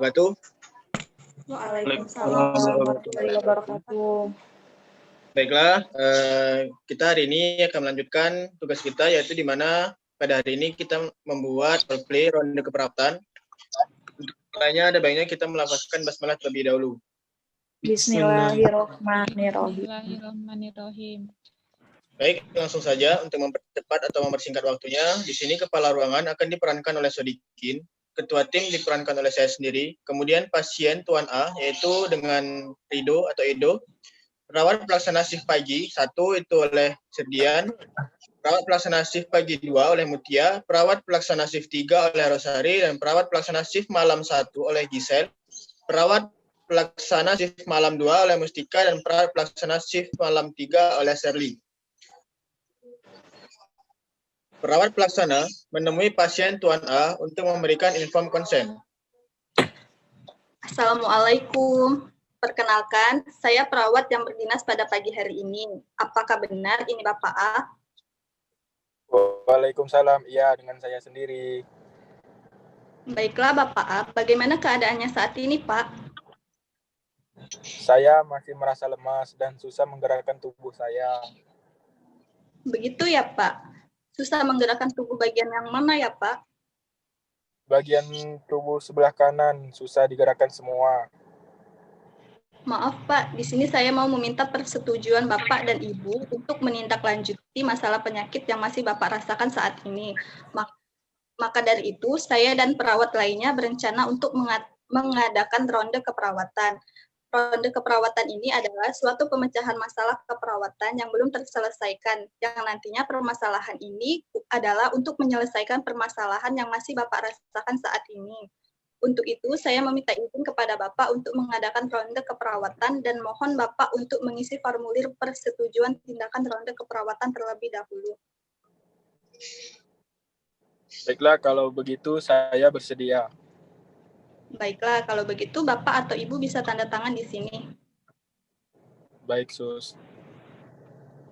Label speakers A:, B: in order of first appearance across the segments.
A: wabarakatuh.
B: Waalaikumsalam warahmatullahi wabarakatuh.
A: Baiklah, kita hari ini akan melanjutkan tugas kita, yaitu di mana pada hari ini kita membuat roleplay ronde keperawatan. Untuk mulainya ada baiknya kita melafazkan basmalah terlebih dahulu.
B: Bismillahirrahmanirrahim.
A: Baik, langsung saja untuk mempercepat atau mempersingkat waktunya. Di sini kepala ruangan akan diperankan oleh Sodikin, ketua tim diperankan oleh saya sendiri, kemudian pasien Tuan A, yaitu dengan Rido atau Edo, perawat pelaksana shift pagi 1 itu oleh Serdian, perawat pelaksana shift pagi 2 oleh Mutia, perawat pelaksana shift 3 oleh Rosari, dan perawat pelaksana shift malam 1 oleh Gisel, perawat pelaksana shift malam 2 oleh Mustika, dan perawat pelaksana shift malam 3 oleh Serli. Perawat pelaksana menemui pasien Tuan A untuk memberikan inform konsen.
C: Assalamualaikum. Perkenalkan, saya perawat yang berdinas pada pagi hari ini. Apakah benar ini Bapak A?
D: Waalaikumsalam. Iya, dengan saya sendiri.
C: Baiklah Bapak A, bagaimana keadaannya saat ini Pak?
D: Saya masih merasa lemas dan susah menggerakkan tubuh saya.
C: Begitu ya Pak. Susah menggerakkan tubuh bagian yang mana ya Pak?
D: Bagian tubuh sebelah kanan susah digerakkan semua.
C: Maaf Pak, di sini saya mau meminta persetujuan Bapak dan Ibu untuk menindaklanjuti masalah penyakit yang masih Bapak rasakan saat ini. Maka dari itu, saya dan perawat lainnya berencana untuk mengadakan ronde keperawatan. Ronde keperawatan ini adalah suatu pemecahan masalah keperawatan yang belum terselesaikan, yang nantinya permasalahan ini adalah untuk menyelesaikan permasalahan yang masih Bapak rasakan saat ini. Untuk itu, saya meminta izin kepada Bapak untuk mengadakan ronde keperawatan dan mohon Bapak untuk mengisi formulir persetujuan tindakan ronde keperawatan terlebih dahulu.
D: Baiklah, kalau begitu saya bersedia.
C: Baiklah, kalau begitu Bapak atau Ibu bisa tanda tangan di sini.
D: Baik, Sus.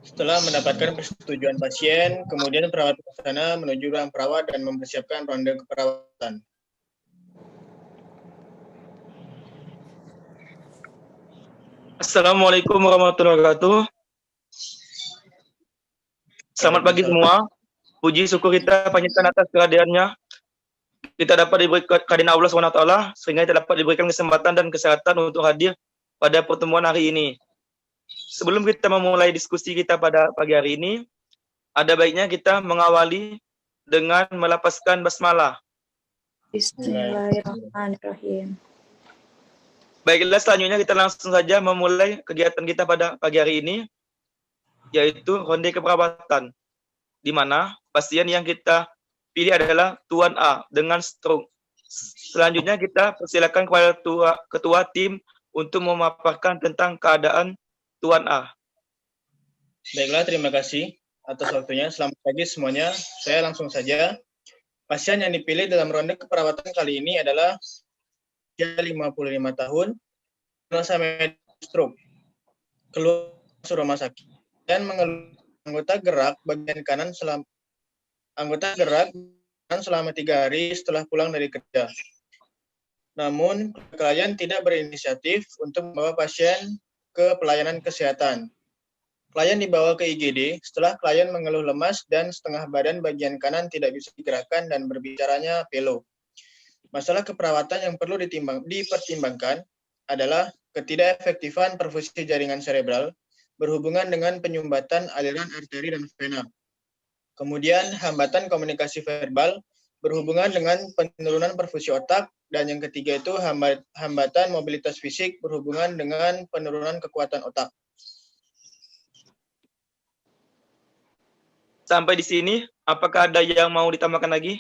A: Setelah mendapatkan persetujuan pasien, kemudian perawat pelaksana menuju ruang perawat dan mempersiapkan ronde keperawatan.
E: Assalamualaikum warahmatullahi wabarakatuh. Selamat pagi semua. Puji syukur kita panjatkan atas kehadirannya. Kita dapat diberi kehadiran Allah SWT, sehingga kita dapat diberikan kesempatan dan kesehatan untuk hadir pada pertemuan hari ini. Sebelum kita memulai diskusi kita pada pagi hari ini, ada baiknya kita mengawali dengan melafazkan basmalah.
B: Bismillahirrahmanirrahim.
E: Baiklah, selanjutnya kita langsung saja memulai kegiatan kita pada pagi hari ini, yaitu ronde keperawatan, di mana pasien yang kita pilih adalah Tuan A dengan stroke. Selanjutnya kita persilakan kepada ketua tim untuk memaparkan tentang keadaan Tuan A.
A: Baiklah, terima kasih atas waktunya. Selamat pagi semuanya. Saya langsung saja. Pasien yang dipilih dalam ronde keperawatan kali ini adalah 55 tahun, sampai stroke, keluar rumah sakit, dan mengeluh anggota gerak bagian kanan selama 3 hari setelah pulang dari kerja. Namun, klien tidak berinisiatif untuk membawa pasien ke pelayanan kesehatan. Klien dibawa ke IGD setelah klien mengeluh lemas dan setengah badan bagian kanan tidak bisa digerakkan dan berbicaranya pelo. Masalah keperawatan yang perlu dipertimbangkan adalah ketidakefektifan perfusi jaringan cerebral berhubungan dengan penyumbatan aliran arteri dan vena. Kemudian hambatan komunikasi verbal berhubungan dengan penurunan perfusi otak, dan yang ketiga itu hambatan mobilitas fisik berhubungan dengan penurunan kekuatan otak.
E: Sampai di sini, apakah ada yang mau ditambahkan lagi?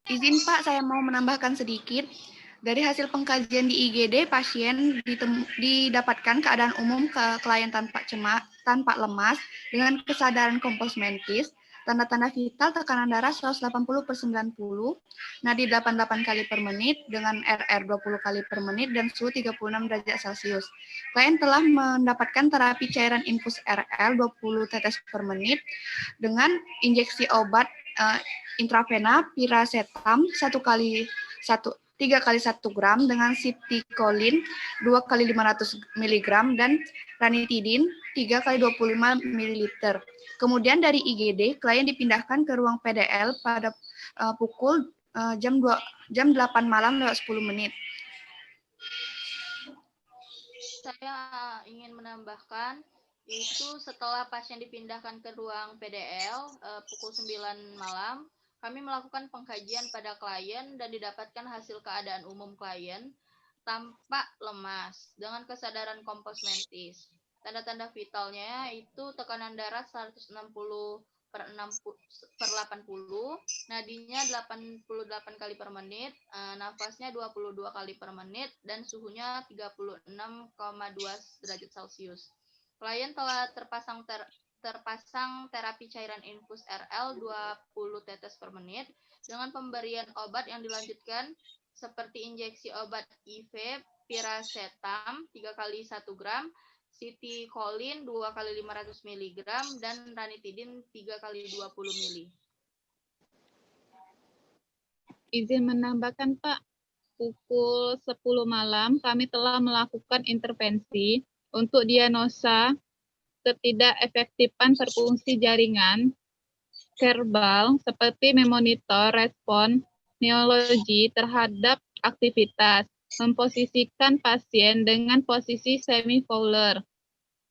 F: Izin Pak, saya mau menambahkan sedikit. Dari hasil pengkajian di IGD, pasien didapatkan keadaan umum klien tanpa lemas dengan kesadaran kompos mentis, tanda-tanda vital tekanan darah 180/90, nadi 88 kali per menit dengan RR 20 kali per menit dan suhu 36 derajat Celcius. Klien telah mendapatkan terapi cairan infus RL 20 tetes per menit dengan injeksi obat intravena piracetam 1 3 kali 1 gram dengan sitikolin 2 kali 500 mg dan ranitidin 3 kali 25 ml. Kemudian dari IGD, klien dipindahkan ke ruang PDL pada pukul jam 8 malam lewat 10 menit.
G: Saya ingin menambahkan, itu setelah pasien dipindahkan ke ruang PDL pukul 9 malam, kami melakukan pengkajian pada klien dan didapatkan hasil keadaan umum klien tampak lemas dengan kesadaran komposmentis. Tanda-tanda vitalnya itu tekanan darah 160/80, nadinya 88 kali per menit, nafasnya 22 kali per menit, dan suhunya 36,2 derajat Celcius. Klien telah terpasang terapi cairan infus RL 20 tetes per menit dengan pemberian obat yang dilanjutkan seperti injeksi obat IV piracetam 3 kali 1 gram, sitikolin 2 kali 500 mg, dan ranitidin 3 kali 20 ml.
H: Izin menambahkan, Pak. Pukul 10 malam kami telah melakukan intervensi untuk diagnosa ketidakefektifan perfungsi jaringan verbal seperti memonitor respon neurologi terhadap aktivitas, memposisikan pasien dengan posisi semi-fowler,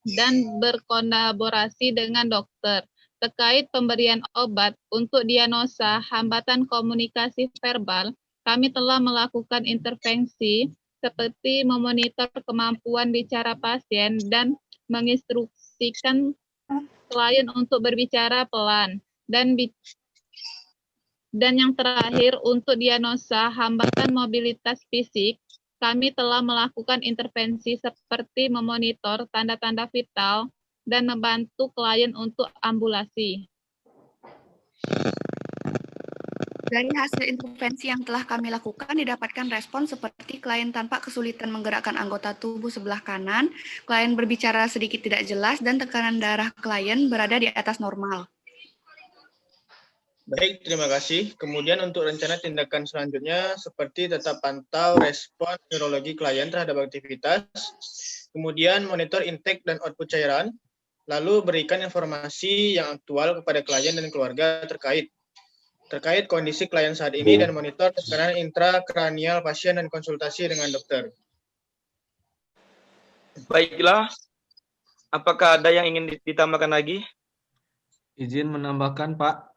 H: dan berkolaborasi dengan dokter. Terkait pemberian obat untuk diagnosa hambatan komunikasi verbal, kami telah melakukan intervensi seperti memonitor kemampuan bicara pasien dan menginstruksikan klien untuk berbicara pelan. Dan yang terakhir, untuk diagnosa hambatan mobilitas fisik, kami telah melakukan intervensi seperti memonitor tanda-tanda vital dan membantu klien untuk ambulasi.
F: Dari hasil intervensi yang telah kami lakukan, didapatkan respon seperti klien tampak kesulitan menggerakkan anggota tubuh sebelah kanan, klien berbicara sedikit tidak jelas, dan tekanan darah klien berada di atas normal.
A: Baik, terima kasih. Kemudian untuk rencana tindakan selanjutnya seperti tetap pantau respon neurologi klien terhadap aktivitas, kemudian monitor intake dan output cairan, lalu berikan informasi yang aktual kepada klien dan keluarga terkait kondisi klien saat ini dan monitor tekanan intrakranial pasien dan konsultasi dengan dokter.
E: Baiklah, apakah ada yang ingin ditambahkan lagi?
I: Izin menambahkan, Pak.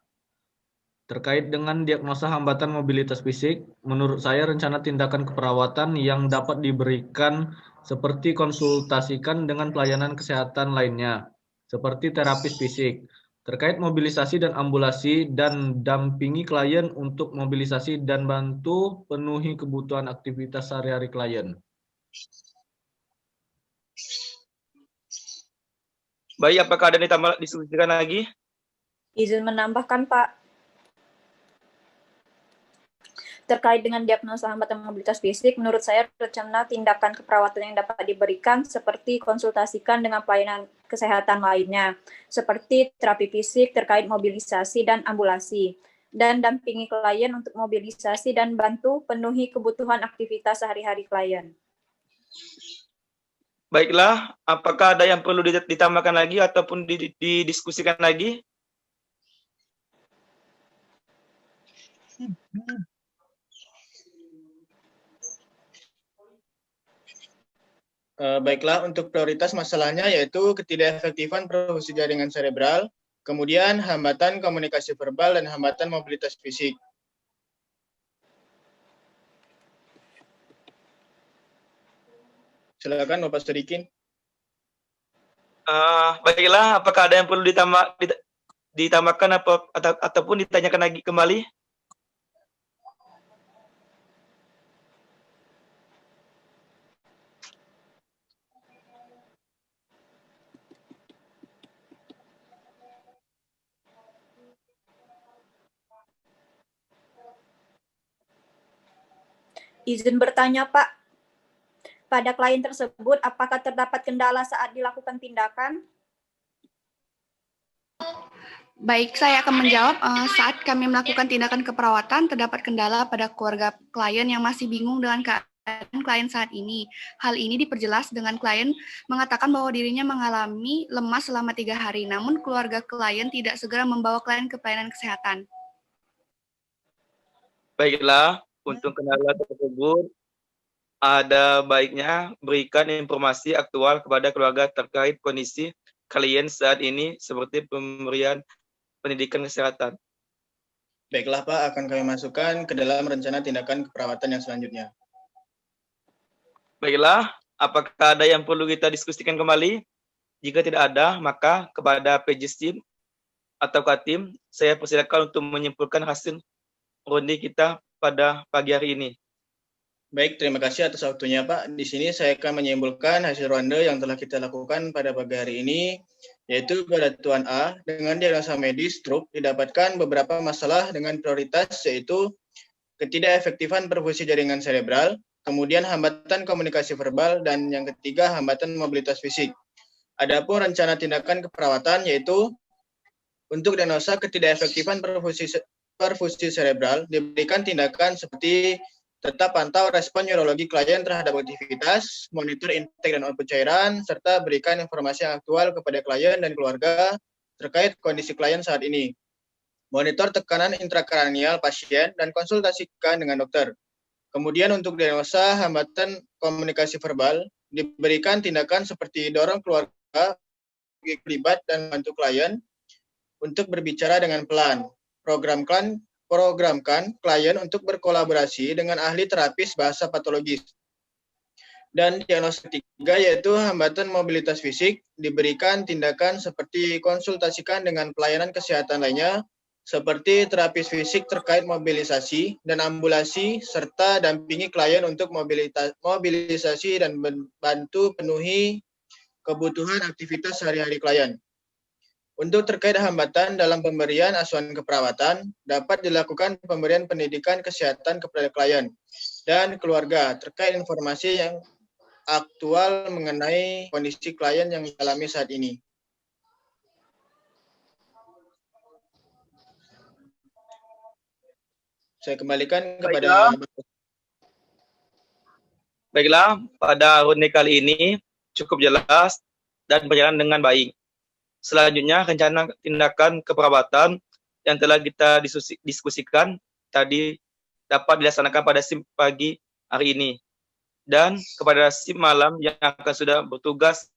I: Terkait dengan diagnosa hambatan mobilitas fisik, menurut saya rencana tindakan keperawatan yang dapat diberikan seperti konsultasikan dengan pelayanan kesehatan lainnya, seperti terapis fisik, terkait mobilisasi dan ambulasi, dan dampingi klien untuk mobilisasi dan bantu penuhi kebutuhan aktivitas sehari-hari klien.
E: Baik, apakah ada yang diskusikan lagi?
B: Izin menambahkan, Pak. Terkait dengan diagnosa hambatan mobilitas fisik, menurut saya rencana tindakan keperawatan yang dapat diberikan seperti konsultasikan dengan pelayanan kesehatan lainnya, seperti terapi fisik terkait mobilisasi dan ambulasi, dan dampingi klien untuk mobilisasi dan bantu penuhi kebutuhan aktivitas sehari-hari klien.
E: Baiklah, apakah ada yang perlu ditambahkan lagi ataupun didiskusikan lagi?
A: Baiklah, untuk prioritas masalahnya yaitu ketidakefektifan perfusi jaringan cerebral, kemudian hambatan komunikasi verbal dan hambatan mobilitas fisik. Silakan Bapak Sadikin.
E: Baiklah, apakah ada yang perlu ditambahkan ataupun ditanyakan lagi kembali?
B: Izin bertanya, Pak. Pada klien tersebut, apakah terdapat kendala saat dilakukan tindakan?
F: Baik, saya akan menjawab. Saat kami melakukan tindakan keperawatan, terdapat kendala pada keluarga klien yang masih bingung dengan keadaan klien saat ini. Hal ini diperjelas dengan klien mengatakan bahwa dirinya mengalami lemas selama 3 hari, namun keluarga klien tidak segera membawa klien ke pelayanan kesehatan.
E: Baiklah, untuk kendala tersebut, ada baiknya berikan informasi aktual kepada keluarga terkait kondisi klien saat ini seperti pemberian pendidikan kesehatan.
A: Baiklah Pak, akan kami masukkan ke dalam rencana tindakan keperawatan yang selanjutnya.
E: Baiklah, apakah ada yang perlu kita diskusikan kembali? Jika tidak ada, maka kepada PJSIM atau Katim, saya persilakan untuk menyimpulkan hasil ronde kita pada pagi hari ini.
A: Baik, terima kasih atas waktunya Pak. Di sini saya akan menyimpulkan hasil ronde yang telah kita lakukan pada pagi hari ini, yaitu pada Tuan A, dengan diagnosa medis stroke didapatkan beberapa masalah dengan prioritas, yaitu ketidakefektifan perfusi jaringan cerebral, kemudian hambatan komunikasi verbal, dan yang ketiga hambatan mobilitas fisik. Adapun rencana tindakan keperawatan yaitu untuk diagnosa ketidakefektifan perfusi cerebral diberikan tindakan seperti tetap pantau respon neurologi klien terhadap aktivitas, monitor intake dan output cairan, serta berikan informasi yang aktual kepada klien dan keluarga terkait kondisi klien saat ini. Monitor tekanan intrakranial pasien dan konsultasikan dengan dokter. Kemudian untuk diagnosa hambatan komunikasi verbal, diberikan tindakan seperti dorong keluarga, terlibat dan bantu klien untuk berbicara dengan pelan. Programkan klien untuk berkolaborasi dengan ahli terapis bahasa patologis. Dan diagnosa ketiga yaitu hambatan mobilitas fisik, diberikan tindakan seperti konsultasikan dengan pelayanan kesehatan lainnya, seperti terapis fisik terkait mobilisasi dan ambulasi, serta dampingi klien untuk mobilisasi dan bantu penuhi kebutuhan aktivitas sehari-hari klien. Untuk terkait hambatan dalam pemberian asuhan keperawatan, dapat dilakukan pemberian pendidikan kesehatan kepada klien dan keluarga terkait informasi yang aktual mengenai kondisi klien yang dialami saat ini. Saya kembalikan kepada...
E: Baiklah, pada ronde kali ini cukup jelas dan berjalan dengan baik. Selanjutnya, rencana tindakan keperawatan yang telah kita diskusikan tadi dapat dilaksanakan pada SIM pagi hari ini. Dan kepada SIM malam yang akan sudah bertugas